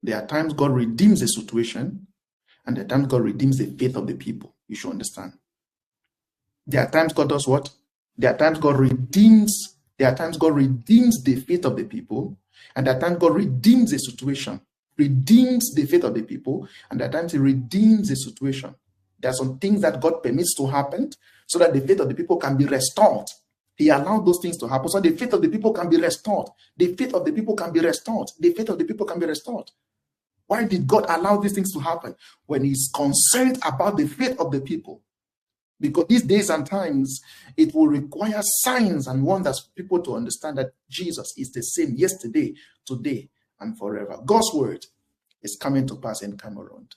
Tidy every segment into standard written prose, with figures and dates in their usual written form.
There are times God redeems a situation, and there are times God redeems the faith of the people. You should understand. There are times God does what? There are times God redeems. There are times God redeems the faith of the people, and there are times God redeems a situation, redeems the faith of the people, and there are times He redeems a situation. There are some things that God permits to happen so that the faith of the people can be restored. He allowed those things to happen so the faith of the people can be restored. The faith of the people can be restored. The faith of the people can be restored. Why did God allow these things to happen? When He's concerned about the faith of the people. Because these days and times, it will require signs and wonders for people to understand that Jesus is the same yesterday, today, and forever. God's word is coming to pass in Cameroon.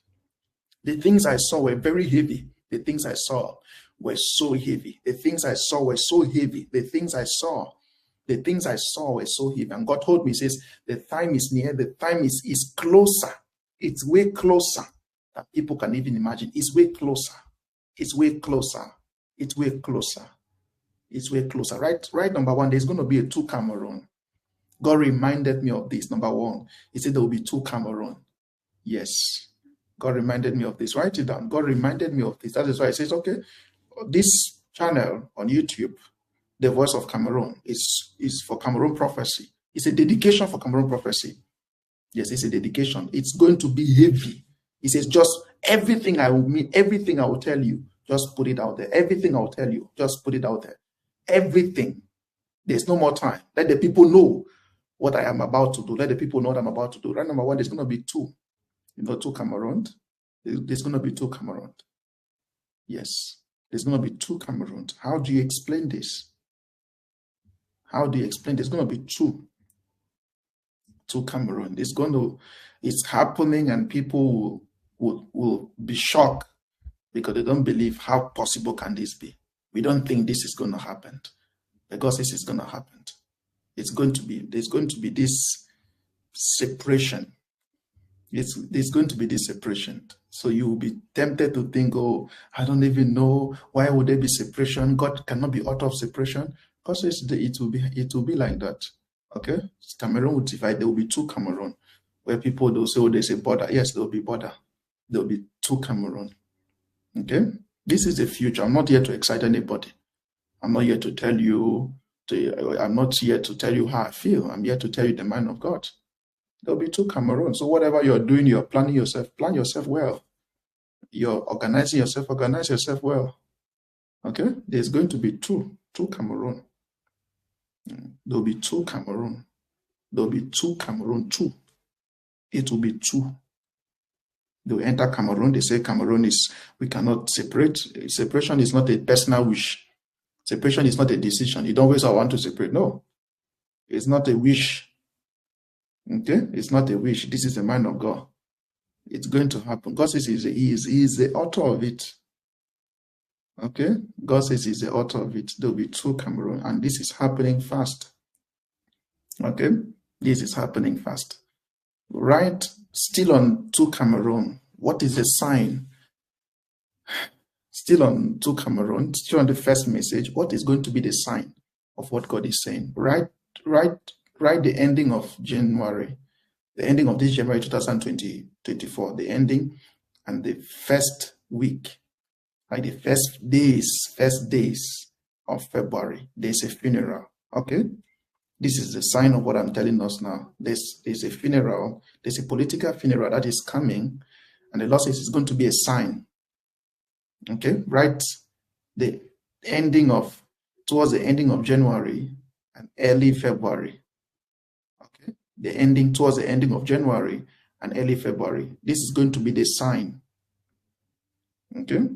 The things I saw were very heavy. The things I saw were so heavy. The things I saw were so heavy. The things I saw were so heavy. And God told me, He says, the time is near. The time is closer. It's way closer than people can even imagine. It's way closer. It's way closer. It's way closer. It's way closer. Right, number one, there's going to be a two Cameroon. God reminded me of this. Number one, He said there will be two Cameroon. Yes. God reminded me of this. Write it down. God reminded me of this. That is why He says, okay, this channel on YouTube, The Voice of Cameroon, is for Cameroon prophecy. It's a dedication for Cameroon prophecy. Yes, it's a dedication. It's going to be heavy. He says, just everything I will mean, everything I will tell you, just put it out there. Everything I will tell you, just put it out there. Everything. There's no more time. Let the people know what I am about to do. Let the people know what I'm about to do. Right, number one, there's going to be two. Two Cameroon. There's going to be two Cameroon. Yes, there's going to be two Cameroon. How do you explain this? How do you explain this? There's going to be two Cameroon. It's happening, and people will be shocked because they don't believe how possible can this be. We don't think this is going to happen, because this is going to happen. There's going to be this separation. There's going to be this separation. So you will be tempted to think, oh, I don't even know, why would there be separation? God cannot be out of separation. Because it will be like that. Okay? Cameroon will divide. There will be two Cameroon, where people will say, oh, there's a border. Yes, there will be border. There will be two Cameroon. Okay? This is the future. I'm not here to excite anybody. I'm not here to tell you, I'm not here to tell you how I feel. I'm here to tell you the mind of God. There'll be two Cameroon. So whatever you're doing, you're planning yourself. Plan yourself well. You're organizing yourself. Organize yourself well. Okay? There's going to be two Cameroon. There'll be two Cameroon. There'll be two Cameroon. Two. It will be two. They'll enter Cameroon. They say Cameroon we cannot separate. Separation is not a personal wish. Separation is not a decision. You don't always want to separate. No. It's not a wish. Okay? It's not a wish. This is the mind of God. It's going to happen. God says He is the author of it. Okay? God says He's the author of it. There will be two Cameroon. And this is happening fast. Okay? This is happening fast. Right? Still on two Cameroon. What is the sign? Still on two Cameroon. Still on the first message. What is going to be the sign of what God is saying? Right the ending of January, the ending of this January 2024, the ending and the first week, like the first days of February, there's a funeral. Okay? This is the sign of what I'm telling us now. There's a funeral, there's a political funeral that is coming, and the Lord says it's going to be a sign. Okay? Right? Towards the ending of January and early February. Towards the ending of January and early February. This is going to be the sign. Okay?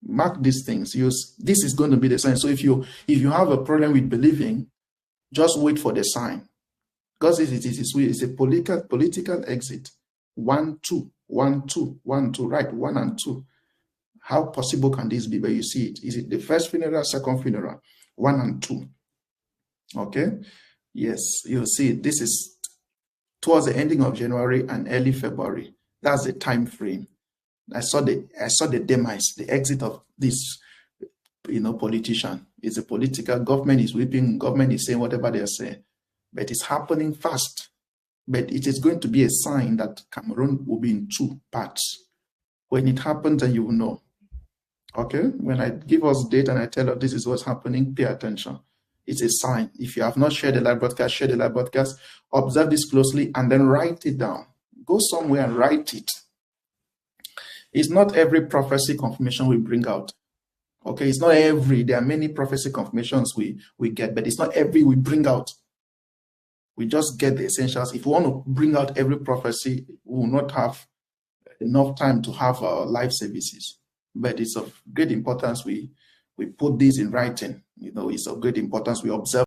Mark these things. This is going to be the sign. So if you have a problem with believing, just wait for the sign. Because it's a political exit. 1, 2, 1, 2, 1, 2, right? 1 and 2. How possible can this be? But you see it. Is it the first funeral, second funeral? 1 and 2. Okay? Yes, you'll see it. This is towards the ending of January and early February. That's the time frame. I saw the demise, the exit of this, politician. It's a political government is weeping, government is saying whatever they're saying, but it's happening fast. But it is going to be a sign that Cameroon will be in two parts. When it happens, then you will know. Okay? When I give us date and I tell you this is what's happening, pay attention. It's a sign. If you have not shared the live broadcast, share the live broadcast. Observe this closely and then write it down. Go somewhere and write it. It's not every prophecy confirmation we bring out. Okay, it's not every. There are many prophecy confirmations we get, but it's not every we bring out. We just get the essentials. If we want to bring out every prophecy, we will not have enough time to have our live services. But it's of great importance we put this in writing. It's of great importance we observe